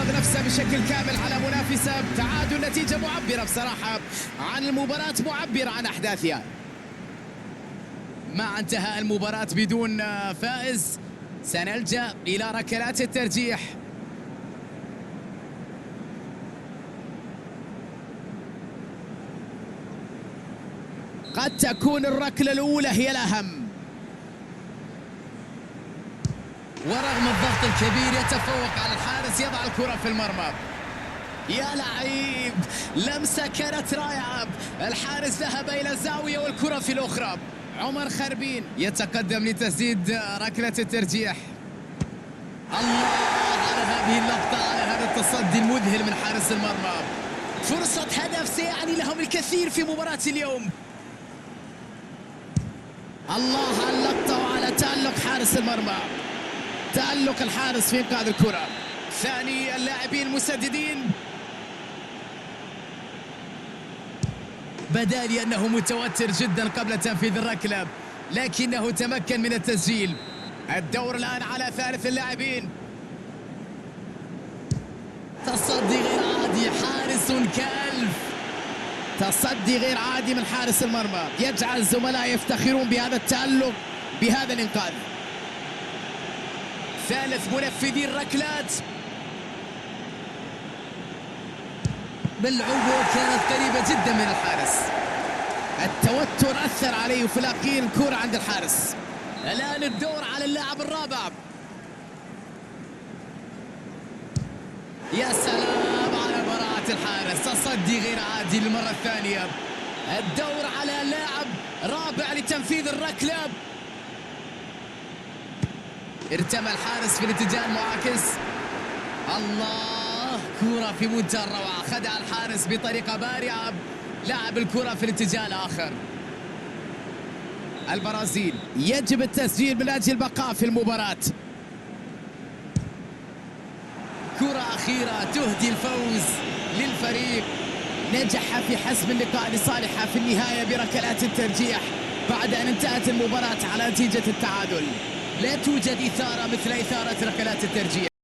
فرغ نفسه بشكل كامل على منافسه. تعادل، نتيجة معبرة بصراحة عن المباراة، معبرة عن أحداثها. مع انتهاء المباراة بدون فائز سنلجأ إلى ركلات الترجيح. قد تكون الركلة الأولى هي الأهم. ورغم الضغط الكبير يتفوق على الحارس، يضع الكرة في المرمى. يا لعيب، لمسة كانت رائعة. الحارس ذهب إلى الزاوية والكرة في الأخرى. عمر خربين يتقدم لتسديد ركلة الترجيح. الله على هذه اللقطة، على هذا التصدي المذهل من حارس المرمى. فرصة هدف سيعني لهم الكثير في مباراة اليوم. الله على اللقطة وعلى تألق حارس المرمى، تألق الحارس في إنقاذ الكرة. ثاني اللاعبين المسددين، بدا لي أنه متوتر جدا قبل تنفيذ الركلة، لكنه تمكن من التسجيل. الدور الآن على ثالث اللاعبين. تصدي غير عادي، حارس كالف. تصدي غير عادي من حارس المرمى، يجعل الزملاء يفتخرون بهذا التألق، بهذا الإنقاذ. ثالث منفذي الركلات. بالعبور كانت قريبة جدا من الحارس. التوتر أثر عليه، وفي الأخير الكرة عند الحارس. الآن الدور على اللاعب الرابع. يا سلام على براعة الحارس، تصدي غير عادي للمرة الثانية. الدور على لاعب رابع لتنفيذ الركلة. ارتمى الحارس في الاتجاه المعاكس. الله، كرة في منتهى الروعة، خدع الحارس بطريقة بارعة، لعب الكرة في الاتجاه الآخر. البرازيل يجب التسجيل من أجل البقاء في المباراة. كرة أخيرة تهدي الفوز للفريق. نجح في حسم اللقاء لصالحه في النهاية بركلات الترجيح بعد أن انتهت المباراة على نتيجة التعادل. لا توجد إثارة مثل إثارة ركلات الترجيح.